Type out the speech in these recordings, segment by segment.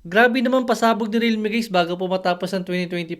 Grabe naman pasabog ni Realme guys bago po matapos ang 2025.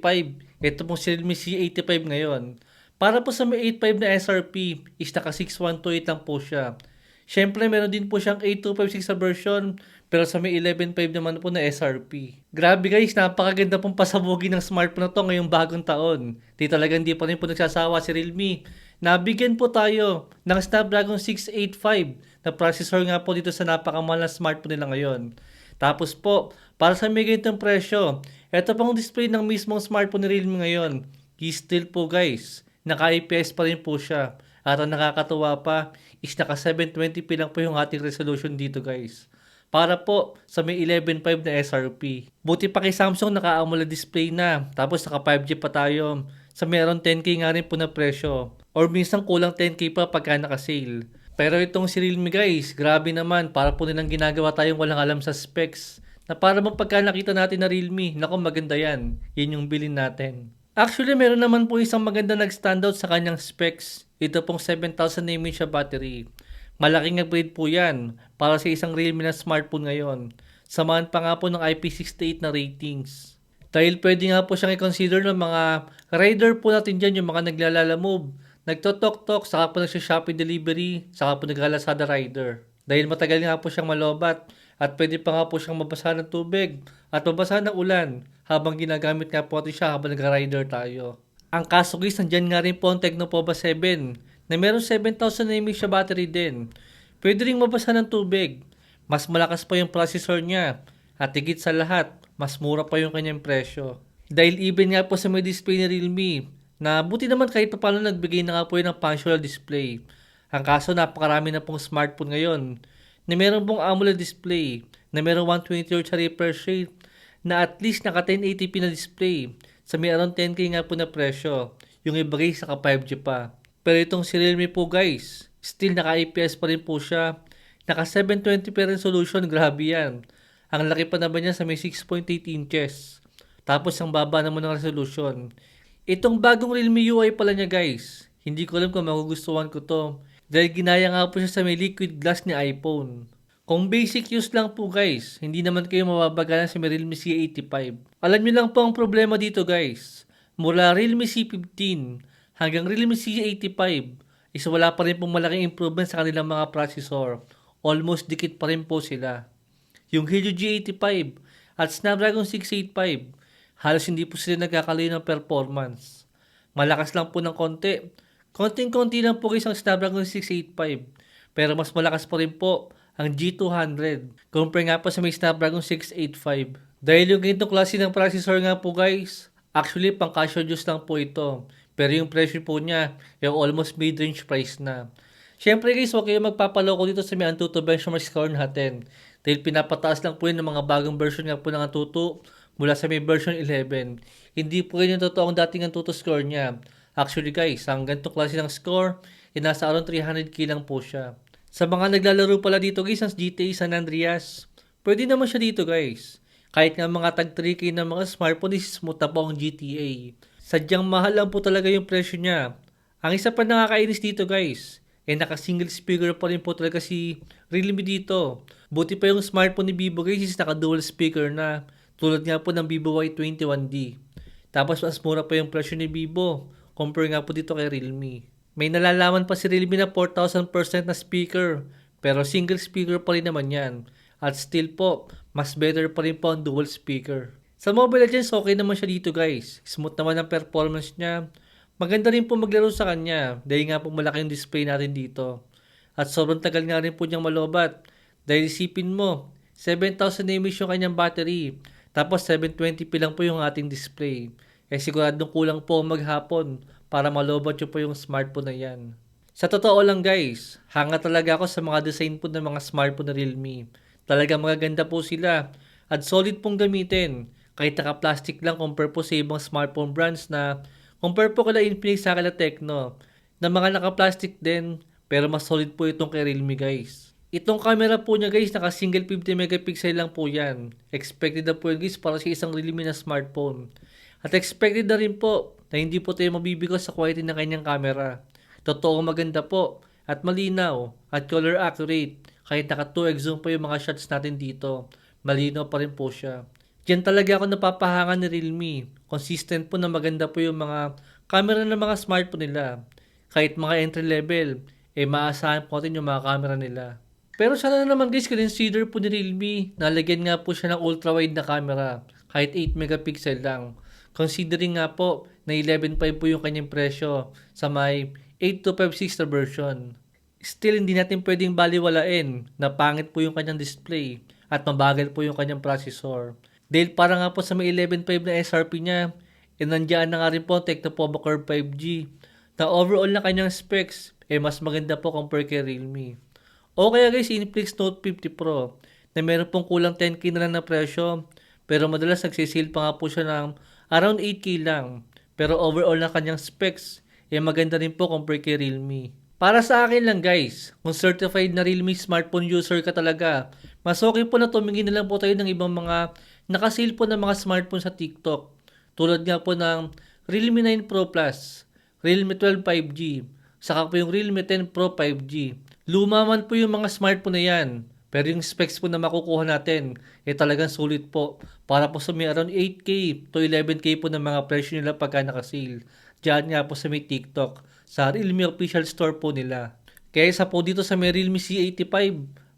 Ito pong si Realme C85 ngayon. Para po sa may 85 na SRP is naka 6128 lang po siya. Siyempre meron din po siyang 8256 sa version pero sa may 11.5 naman po na SRP. Grabe guys, napakaganda pong pasabugin ng smartphone na to ngayong bagong taon. Di pa rin po nagsasawa si Realme. Nabigyan po tayo ng Snapdragon 685 na processor nga po dito sa napakamahal na smartphone nila ngayon. Tapos po, para sa may ganitong presyo, ito pong display ng mismong smartphone ni Realme ngayon. Still po guys, naka-IPS pa rin po siya. At ang nakakatuwa pa, is naka 720p lang po yung ating resolution dito guys. Para po sa may 11.5 na SRP. Buti pa kay Samsung naka-AMOLED display na. Tapos naka 5G pa tayo. Sa meron 10K nga rin po na presyo. Or minsan kulang 10K pa pagka naka-sale. Pero itong si Realme guys, grabe naman. Para po nilang ginagawa tayong walang alam sa specs. Na para mo pagka nakita natin na Realme, naku maganda yan. Yan yung bilhin natin. Actually, meron naman po isang maganda nag-standout sa kanyang specs. Ito pong 7,000 mAh battery. Malaking upgrade po yan para sa isang Realme na smartphone ngayon. Samahan pa nga po ng IP68 na ratings. Dahil pwede nga po siyang i-consider ng mga rider po natin dyan, yung mga naglalala-move, nagtotok-tok, saka po nagsha-Shopee delivery, saka po naglalazada rider. Dahil matagal nga po siyang malobat at pwede pa nga po siyang mabasa ng tubig at mabasa ng ulan habang ginagamit nga po natin siya habang nag-rider tayo. Ang kaso guys, nandyan nga rin po ang Tecnopova 7 na meron 7,000 mAh battery din. Pwede ring mabasa ng tubig. Mas malakas pa yung processor niya at higit sa lahat, mas mura pa yung kanyang presyo. Dahil even nga po sa may display ni Realme na buti naman kahit pa paano nagbigay na nga po yun ng functional display. Ang kaso napakarami na pong smartphone ngayon na meron pong AMOLED display na meron 120Hz refresh rate na at least naka 1080p na display sa may around 10K nga po na presyo. Yung iba guys naka 5G pa. Pero itong si Realme po guys, still naka IPS pa rin po siya. Naka 720p resolution, grabe yan. Ang laki pa naman niya sa may 6.8 inches. Tapos ang baba naman ng resolution. Itong bagong Realme UI pala niya guys. Hindi ko alam kung magugustuhan ko to. Dahil ginaya nga po siya sa may liquid glass ni iPhone. Kung basic use lang po guys, hindi naman kayo mababagalan sa may Realme C85. Alam niyo lang po ang problema dito guys. Mula Realme C15 hanggang Realme C85 is wala pa rin pong malaking improvement sa kanilang mga processor. Almost dikit pa rin po sila. Yung Helio G85 at Snapdragon 685, halos hindi po sila nagkakalayo ng performance. Malakas lang po ng konti. Konting-konti lang po isang Snapdragon 685. Pero mas malakas pa rin po ang G200 compare nga po sa may Snapdragon 685. Dahil yung ganitong klase ng processor nga po guys, actually pang casual use lang po ito. Pero yung presyo po niya, yung almost mid-range price na. Siyempre guys, huwag kayong magpapaloko dito sa may Antutu benchmark score natin. Dahil pinapataas lang po yun ng mga bagong version nga po ng Antutu mula sa may version 11. Hindi po yun yung totoong dating Antutu score niya. Actually guys, ang ganitong klase ng score, nasa around 300k lang po siya. Sa mga naglalaro pala dito guys, ang GTA San Andreas, pwede naman siya dito guys. Kahit nga mga tag 3K na mga smartphone is smooth na po ang GTA. Sadyang mahal lang po talaga yung presyo niya. Ang isa pa nakakainis dito guys, naka single speaker pa rin po talaga si Realme dito. Buti pa yung smartphone ni Vivo guys is naka dual speaker na. Tulad nga po ng Vivo Y21D. Tapos mas mura pa yung presyo ni Vivo. Compare nga po dito kay Realme. May nalalaman pa si Realme na 4,000% na speaker. Pero single speaker pa rin naman yan. At still po, mas better pa rin po ang dual speaker. Sa Mobile Legends, okay naman siya dito guys. Smooth naman ang performance niya. Maganda rin po maglaro sa kanya. Dahil nga po malaki yung display natin dito. At sobrang tagal nga rin po niyang malobat. Dahil isipin mo, 7,000 mAh yung kanyang battery. Tapos 720p lang po yung ating display. Siguradong kulang po maghapon para malobat nyo po yung smartphone na yan. Sa totoo lang guys, hanga talaga ako sa mga design po ng mga smartphone na Realme. Talagang magaganda po sila at solid pong gamitin. Kahit naka-plastic lang compare po sa ibang smartphone brands na compare po kala Infinix sa kala Tecno na mga naka-plastic din pero mas solid po itong kay Realme guys. Itong camera po niya guys, naka single 50 megapixel lang po yan. Expected na po yun guys para sa isang Realme na smartphone. At expected na rin po na hindi po tayo mabibigo sa quality ng kanyang camera. Totoo maganda po at malinaw at color accurate. Kahit naka 2x zoom pa yung mga shots natin dito, malinaw pa rin po siya. Diyan talaga ako napapahanga ni Realme. Consistent po na maganda po yung mga camera ng mga smartphone nila. Kahit mga entry level, maasahan po natin yung mga camera nila. Pero sana naman guys, consider po ni Realme na lagyan nga po siya ng ultra-wide na camera. Kahit 8 megapixel lang. Considering nga po na 11.5 po yung kanyang presyo sa may 8256 na version. Still, hindi natin pwedeng baliwalain na pangit po yung kanyang display at mabagal po yung kanyang processor. Dahil para nga po sa may 11.5 na SRP niya, nandiyan na nga rin po ang Tecno Curve 5G na overall na kanyang specs mas maganda po compare kay Realme. O kaya guys, Infinix Note 50 Pro na meron pong kulang 10k na lang na presyo pero madalas nagsisale pa nga po siya ng around 8k lang. Pero overall na kanyang specs maganda rin po compare kay Realme. Para sa akin lang guys, kung certified na Realme smartphone user ka talaga, mas okay po na tumingin na lang po tayo ng ibang mga nakasale po ng mga smartphone sa TikTok. Tulad nga po ng Realme 9 Pro Plus, Realme 12 5G, saka po yung Realme 10 Pro 5G. Luma man po yung mga smartphone na yan, pero yung specs po na makukuha natin, talagang sulit po. Para po sa may around 8k to 11k po ng mga presyo nila pagka nakasale. Diyan nga po sa may TikTok, sa Realme official store po nila. Kaya sa po dito sa may Realme C85,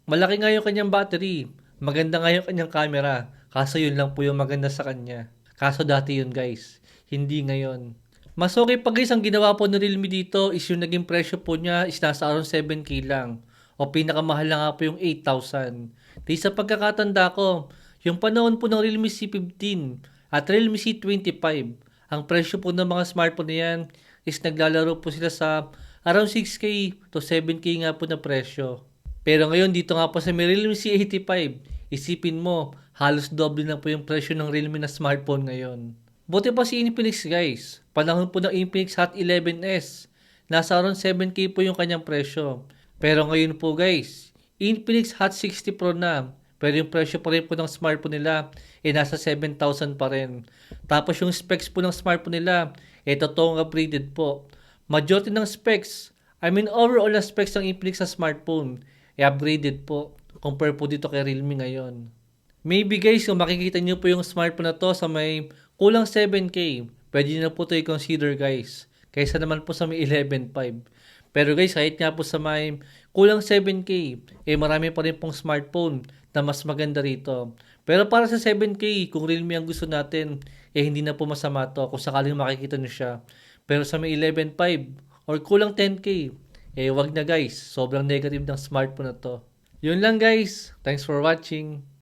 malaki nga yung kanyang battery, maganda nga yung kanyang camera, kaso yun lang po yung maganda sa kanya. Kaso dati yun guys, hindi ngayon. Mas okay pa guys, ang ginawa po ng Realme dito is yung naging presyo po niya is nasa around 7k lang. O pinakamahal na nga po yung 8,000. Di sa pagkakatanda ko, yung panahon po ng Realme C15 at Realme C25, ang presyo po ng mga smartphone na yan is naglalaro po sila sa around 6k to 7k nga po na presyo. Pero ngayon dito nga po sa may Realme C85, isipin mo, halos doble na po yung presyo ng Realme na smartphone ngayon. Buti pa si Infinix guys, panahon po ng Infinix Hot 11S, nasa around 7k po yung kanyang presyo. Pero ngayon po guys, Infinix Hot 60 Pro na, pero yung presyo pa rin po ng smartphone nila nasa 7,000 pa rin. Tapos yung specs po ng smartphone nila totoong upgraded po. Majority ng specs, overall na specs ng Infinix sa smartphone upgraded po compare po dito kay Realme ngayon. Maybe guys, kung makikita nyo po yung smartphone na to sa may kulang 7k, pwede nyo na po ito i-consider guys. Kaysa naman po sa may 11.5. Pero guys, kahit nga po sa may kulang 7k, marami pa rin pong smartphone na mas maganda rito. Pero para sa 7k, kung Realme ang gusto natin, hindi na po masama to kung sakaling makikita nyo siya. Pero sa may 11.5 or kulang 10k, wag na guys. Sobrang negative ng smartphone na to. Yun lang guys. Thanks for watching.